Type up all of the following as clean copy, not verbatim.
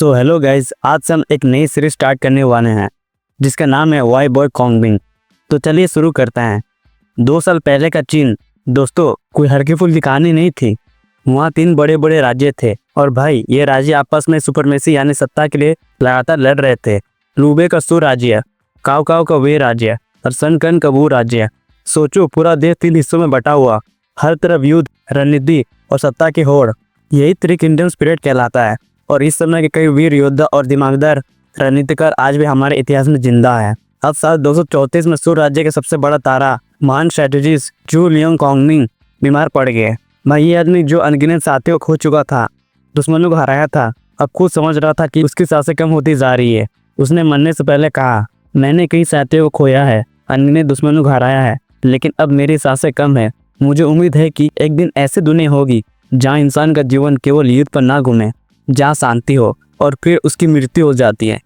So hello guys, आज से हम एक नई सीरीज स्टार्ट करने वाले हैं जिसका नाम है वाई बॉय कॉन्गमिंग। तो चलिए शुरू करते हैं। 2 साल पहले का चीन दोस्तों कोई हल्की फुल्की कहानी नहीं थी। वहाँ 3 बड़े बड़े राज्य थे और भाई ये राज्य आपस में सुपरमेसी यानी सत्ता के लिए लगातार लड़ रहे थे। लूबे का सू राज्य, काओ काओ का वे राज्य और सन कन का वू राज्य। सोचो पूरा देश 3 हिस्सों में बटा हुआ, हर तरफ युद्ध, रणनीति और सत्ता की होड़। यही 3 किंगडम स्पिरिट कहलाता है। और इस समय के कई वीर योद्धा और दिमागदार रणनीतिकार आज भी हमारे इतिहास में जिंदा है। अब साल 234 में सू राज्य के सबसे बड़ा तारा महान स्ट्रेटेजिस्ट जू लियांग कॉन्गमिंग बीमार पड़ गए। भाई ये आदमी जो अनगिनत साथियों को खो चुका था, दुश्मनों को हराया था, अब खुद समझ रहा था कि उसकी सांसें कम होती जा रही है। उसने मरने से पहले कहा, मैंने कई साथियों को खोया है, अनगिनत दुश्मनों को हराया है, लेकिन अब मेरी सांसें कम है। मुझे उम्मीद है कि एक दिन ऐसी दुनिया होगी जहाँ इंसान का जीवन केवल युद्ध पर ना घूमे, जहाँ शांति हो और फिर उसकी मृत्यु हो जाती है।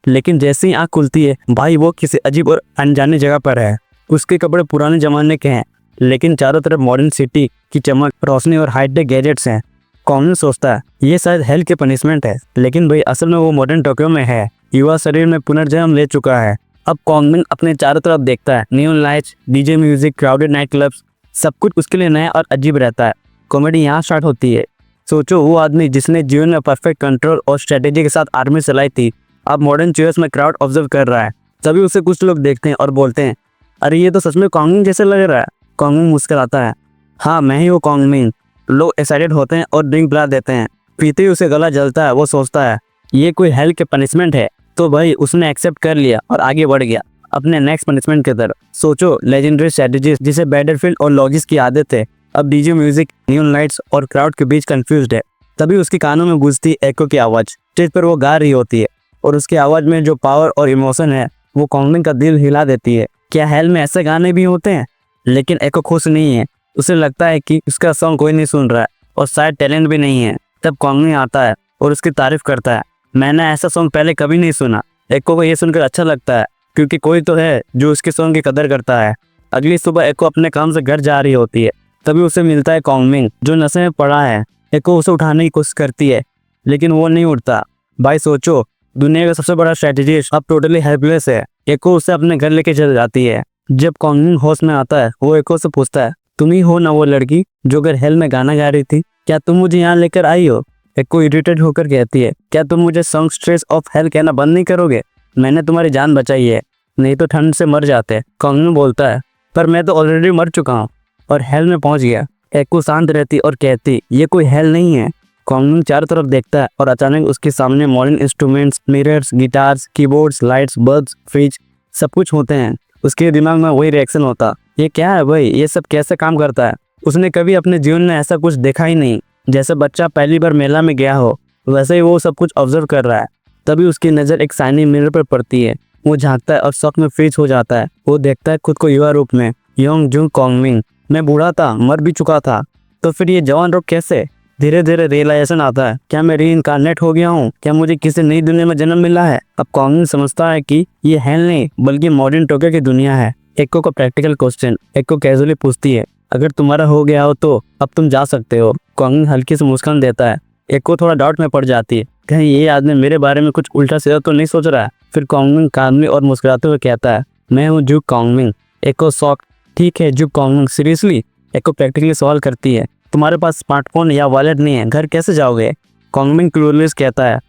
लेकिन जैसे ही आँख खुलती है भाई वो किसी अजीब और अनजाने जगह पर है। उसके कपड़े पुराने जमाने के हैं, लेकिन चारों तरफ मॉडर्न सिटी की चमक, रोशनी और हाईटेक गैजेट्स हैं। कॉमन सोचता है ये शायद हेल की पनिशमेंट है, लेकिन भाई असल में वो मॉडर्न टोक्यो में है। युवा शरीर में पुनर्जन्म ले चुका है। अब कॉन्गमिंग अपने चारों तरफ देखता है, neon lights, DJ music, crowded night clubs, सब कुछ उसके लिए नया और अजीब रहता है। कॉमेडी यहाँ स्टार्ट होती है। सोचो वो आदमी जिसने जीवन में परफेक्ट कंट्रोल और स्ट्रेटेजी के साथ आर्मी चलाई थी, अब मॉडर्न चेयर्स में क्राउड ऑब्जर्व कर रहा है। तभी उसे कुछ लोग देखते हैं और बोलते हैं, अरे ये तो सच में कॉन्गमिंग जैसे लग रहा है। कॉन्गमिंग मुस्कुराता है, हाँ मैं ही वो कॉन्गमिंग। लोग एक्साइटेड होते हैं और ड्रिंक पिला देते हैं। पीते ही उसे गला जलता है। वो सोचता है ये कोई हेल के पनिशमेंट है, तो भाई उसने एक्सेप्ट कर लिया और आगे बढ़ गया अपने नेक्स्ट पनिशमेंट की तरफ। सोचो लेजेंडरी स्ट्रेटेजिस्ट जिसे बैटलफील्ड और लॉजिक्स की आदत है, अब डीजे म्यूजिक, नियॉन लाइट्स और क्राउड के बीच कंफ्यूज्ड है। तभी उसके कानों में गूंजती एको की आवाज। स्टेज पर वो गा रही होती है और उसकी आवाज में जो पावर और इमोशन है वो कॉन्गमिंग का दिल हिला देती है। क्या हेल में ऐसे गाने भी होते हैं? लेकिन एको खुश नहीं है। उसे लगता है कि उसका सॉन्ग कोई नहीं सुन रहा है और शायद टैलेंट भी नहीं है। तब कॉन्गमिंग आता है और उसकी तारीफ करता है, मैंने ऐसा सॉन्ग पहले कभी नहीं सुना। एको को ये सुनकर अच्छा लगता है क्योंकि कोई तो है जो उसके सॉन्ग की कदर करता है। अगली सुबह एको अपने काम से घर जा रही होती है। तभी उसे मिलता है कॉन्गमिंग जो नशे में पड़ा है। एको उसे उठाने की कोशिश करती है लेकिन वो नहीं उठता। भाई सोचो दुनिया का सबसे बड़ा स्ट्रेटेजिस्ट अब टोटली हेल्पलेस है। एको उसे अपने घर लेके चल जाती है। जब कॉन्गमिंग होश में आता है वो एको से पूछता है, तुम ही हो ना वो लड़की जो घर हेल में गाना गा रही थी? क्या तुम मुझे यहाँ लेकर आई हो? एको इरिटेट होकर कहती है, क्या तुम मुझे सॉन्ग स्ट्रेस ऑफ हेल कहना बंद नहीं करोगे? मैंने तुम्हारी जान बचाई है, नहीं तो ठंड से मर जाते। कॉन्गमिंग बोलता है, पर मैं तो ऑलरेडी मर चुका हूँ और हेल में पहुंच गया। एको शांत रहती और कहती, ये कोई हेल नहीं है। कॉन्गमिंग चारों तरफ देखता है और अचानक उसके सामने modern instruments, mirrors, guitars, keyboards, lights, bulbs, fridge सब कुछ होते हैं। उसके दिमाग में वही रिएक्शन होता, ये क्या है भाई, ये सब कैसे काम करता है? उसने कभी अपने जीवन में ऐसा कुछ देखा ही नहीं। जैसे बच्चा पहली बार मेला में गया हो वैसे ही वो सब कुछ ऑब्जर्व कर रहा है। तभी उसकी नज़र एक शाइनी मिरर पर पड़ती है। वो झांकता है और शौक में फ्रीज हो जाता है। वो देखता है खुद को युवा रूप में, योंग जूंग कॉन्गमिंग। मैं बूढ़ा था, मर भी चुका था, तो फिर ये जवान रूप कैसे? धीरे धीरे रियलाइजेशन आता है, क्या मैं रीइंकार्नेट हो गया हूँ? क्या मुझे किसी नई दुनिया में जन्म मिला है? अब कॉन्गमिंग समझता है कि ये हेल नहीं बल्कि मॉडर्न टोक्यो की दुनिया है। एको को प्रैक्टिकल क्वेश्चन। एको कैजुअली पूछती है, अगर तुम्हारा हो गया हो तो अब तुम जा सकते हो। कॉन्गमिंग हल्की से मुस्कान देता है। एको थोड़ा डाउट में पड़ जाती है, कहीं ये आदमी मेरे बारे में कुछ उल्टा सीधा तो नहीं सोच रहा है। फिर कॉन्गमिंग कामली और मुस्कुराते हुए कहता है, मैं हूँ जूक कॉन्गमिंग। एको शॉक, ठीक है जूक कॉन्गमिंग, सीरियसली? एको प्रैक्टिकली सवाल करती है, तुम्हारे पास स्मार्टफोन या वॉलेट नहीं है, घर कैसे जाओगे? कॉन्गमिंग क्लूलेस कहता है,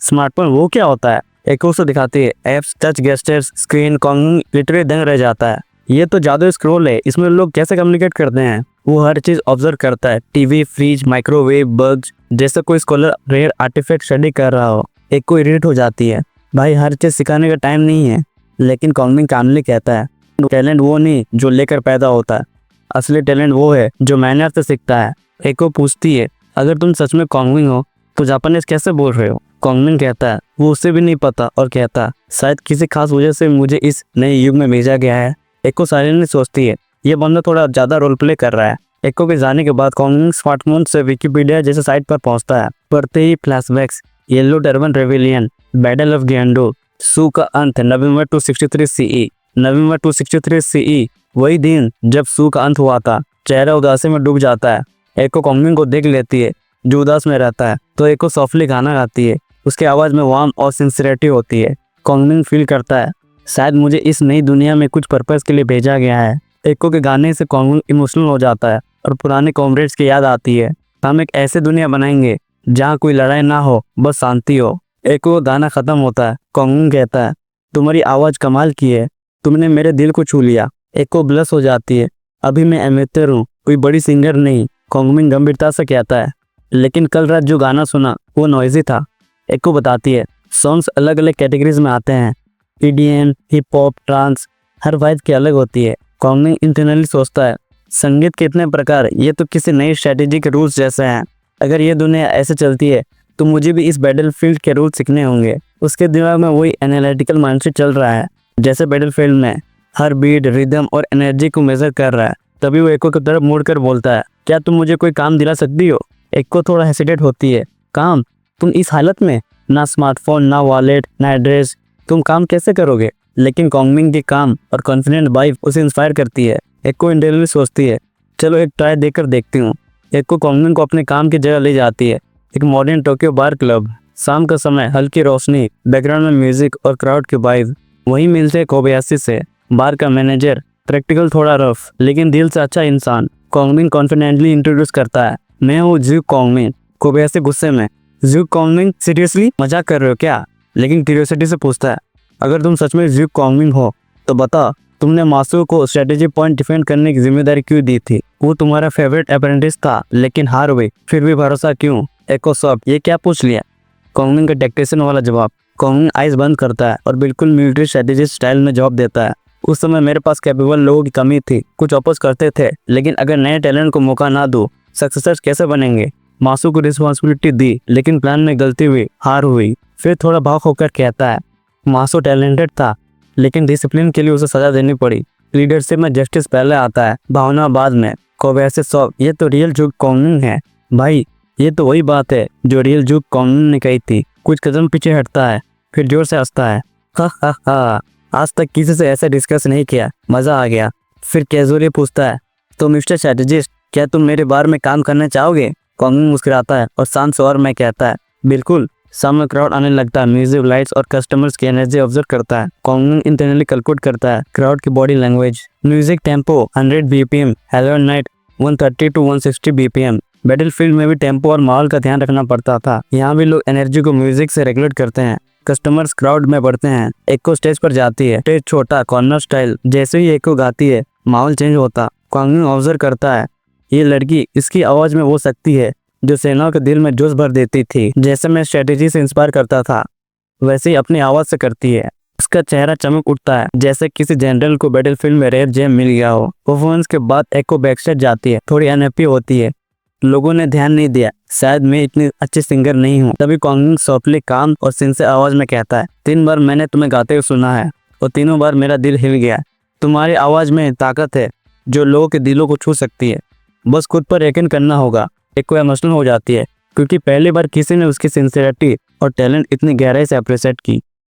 स्मार्टफोन वो क्या होता है? एको से दिखाती है apps, touch gestures, screen. Kongming literally दंग रह जाता है, ये तो जादू स्क्रॉल है, इसमें लोग कैसे कम्युनिकेट करते हैं? वो हर चीज ऑब्जर्व करता है, टीवी, फ्रिज, माइक्रोवेव, बग्स, जैसे कोई स्कॉलर रेयर आर्टिफैक्ट स्टडी कर रहा हो। एको इरिटेट हो जाती है, भाई हर चीज सिखाने का टाइम नहीं है। लेकिन कॉन्गमिंग कामली कहता है, टैलेंट वो नहीं जो लेकर पैदा होता है, असली टैलेंट वो है जो मेहनत से सीखता है। एको पूछती है, अगर तुम सच में कॉन्गमिंग हो तो जापानीज कैसे बोल रहे हो? कॉन्गमिंग कहता है, वो उसे भी नहीं पता और कहता, शायद किसी खास वजह से मुझे इस नए युग में भेजा गया है। एको साइलेंटली सोचती है, ये बंदा थोड़ा ज्यादा रोल प्ले कर रहा है। एको के जाने के बाद कॉन्गमिंग स्मार्टफोन से विकिपीडिया जैसे साइट पर पहुंचता है। पढ़ते ही flashbacks, yellow turban rebellion, battle of Guandu, सू का अंत, नवंबर 263 सीई। नवंबर 263 सीई वही दिन जब सू का अंत हुआ था। चेहरा उदासी में डूब जाता है। एको कॉन्गमिंग को देख लेती है जो उदास में रहता है, तो एको सॉफ्टली गाना गाती है, उसके आवाज़ में वार्म और सिंसियरिटी होती है। कॉन्गबिन फील करता है शायद मुझे इस नई दुनिया में कुछ पर्पस के लिए भेजा गया है। एको के गाने से कॉन्गबिन इमोशनल हो जाता है और पुराने कॉमरेड्स की याद आती है। हम एक ऐसे दुनिया बनाएंगे जहाँ कोई लड़ाई ना हो, बस शांति हो। एको का गाना खत्म होता है। कॉन्गबिन कहता है तुम्हारी आवाज़ कमाल की है, तुमने मेरे दिल को छू लिया। एको ब्लस हो जाती है। अभी मैं एमेटर हूँ, कोई बड़ी सिंगर नहीं। कॉन्गबिन गंभीरता से कहता है लेकिन कल रात जो गाना सुना वो नॉइजी था। एको बताती है सॉन्ग्स अलग अलग कैटेगरीज में आते हैं, EDM, हिप हॉप, ट्रांस, हर वाइब की अलग होती है। कॉन्गबिन इंटरनली सोचता है संगीत के इतने प्रकार, ये तो किसी नई स्ट्रेटेजी के रूल्स जैसे हैं। अगर ये दुनिया ऐसे चलती है तो मुझे भी इस बैटलफील्ड के रूल सीखने होंगे। उसके दिमाग में वही एनालिटिकल माइंडसेट चल रहा है जैसे बैटलफील्ड में हर बीट, रिदम और एनर्जी को मेजर कर रहा है। तभी वो एको की तरफ मुड़कर बोलता है क्या तुम मुझे कोई काम दिला सकती हो? एको थोड़ा हेसिटेट होती है। काम? तुम इस हालत में, ना स्मार्टफोन, ना वॉलेट, ना एड्रेस, तुम काम कैसे करोगे? लेकिन कॉन्गबिन की काम और कॉन्फिडेंट वाइफ उसे इंस्पायर करती है। एको इंटेलिजेंटली सोचती है चलो एक ट्राई देकर देखती हूँ। एको कॉन्गबिन को अपने काम की जगह ले जाती है, एक मॉडर्न टोक्यो बार क्लब। शाम का समय, हल्की रोशनी, बैकग्राउंड में म्यूजिक और क्राउड की वाइब। वहीं मिलते हैं कोबयाशी से, बार का मैनेजर, प्रैक्टिकल, थोड़ा रफ लेकिन दिल से अच्छा इंसान। कॉन्गबिन कॉन्फिडेंटली इंट्रोड्यूस करता है मैं हूँ ज्यू कॉन्गबिन। कोबयाशी गुस्से में ज्यू कॉन्गबिन सीरियसली मजाक कर रहे हो क्या? लेकिन क्यूरियोसिटी से पूछता है अगर तुम सच में ज्यू कॉन्गबिन हो तो बता तुमने मासू को स्ट्रेटेजी पॉइंट डिफेंड करने की जिम्मेदारी क्यों दी थी? वो तुम्हारा फेवरेट अप्रेंटिस था लेकिन हार हुई, फिर भी भरोसा क्यों? एको सब ये क्या पूछ लिया? कॉन्गबिन का टैक्टिशियन वाला जवाब। कॉन्गबिन आइज बंद करता है और बिल्कुल मिलिट्री स्ट्रेटेजी स्टाइल में जवाब देता है उस समय मेरे पास कैपेबल लोगों की कमी थी, कुछ अपोज करते थे, लेकिन अगर नए टैलेंट को मौका ना दो सक्सेसर्स कैसे बनेंगे? मासू को रिस्पॉन्सिबिलिटी दी लेकिन प्लान में गलती हुई, हार हुई। फिर थोड़ा भाव होकर कहता है मासू टैलेंटेड था लेकिन डिसिप्लिन के लिए उसे सजा देनी पड़ी। लीडरशिप में जस्टिस पहले आता है, भावना बाद में। कोबयाशी सब ये तो रियल ज्यू कॉन्गबिन है भाई, ये तो वही बात है जो रियल ज्यू कॉन्गबिन ने कही थी। कुछ कदम पीछे हटता है फिर जोर से हंसता है हा, आज तक किसी से ऐसा डिस्कस नहीं किया, मजा आ गया। फिर कैजुअली पूछता है तो मिस्टर स्ट्रेटेजिस्ट क्या तुम मेरे बार में काम करना चाहोगे? कॉन्गबिन मुस्कुराता है और शांत स्वर में कहता है बिल्कुल। सामने क्राउड आने लगता है, म्यूजिक, लाइट्स और कस्टमर्स की एनर्जी ऑब्जर्व करता है। कॉन्गबिन इंटरनली कैलकुलेट करता है क्राउड की body language. Music tempo 100 BPM, hello night 130 to 160 BPM। Battlefield में भी टेम्पो और माहौल का ध्यान रखना पड़ता था। यहाँ भी लोग एनर्जी को म्यूजिक से रेगुलेट करते हैं। कस्टमर्स क्राउड में बढ़ते हैं। एको स्टेज पर जाती है, स्टेज छोटा, कॉर्नर स्टाइल। जैसे ही एको गाती है माहौल चेंज होता। कॉन्गबिन ऑब्जर्व करता है ये लड़की, इसकी आवाज में वो शक्ति है जो सेनाओं के दिल में जोश भर देती थी। जैसे मैं स्ट्रेटेजी से इंस्पायर करता था वैसे ही अपनी आवाज से करती है। उसका चेहरा चमक उठता है जैसे किसी जनरल को बैटलफील्ड में रेयर जेम मिल गया हो। परफॉर्मेंस के बाद एको बैकस्टेज जाती है, थोड़ी अनहैप्पी होती है, लोगों ने ध्यान नहीं दिया, शायद मैं इतनी अच्छी सिंगर नहीं हूँ। तभी कॉन्गबिन सॉफ्टली, काम और सिंसियर आवाज में कहता है 3 बार मैंने तुम्हें गाते हुए सुना है और तीनों बार मेरा दिल हिल गया। तुम्हारी आवाज में ताकत है जो लोगों के दिलों को छू सकती है, बस खुद पर यकीन करना होगा। एको इमोशनल हो जाती है क्योंकि पहली बार किसी ने उसकी सिंसियरिटी और टैलेंट इतनी गहराई से अप्रिशिएट की।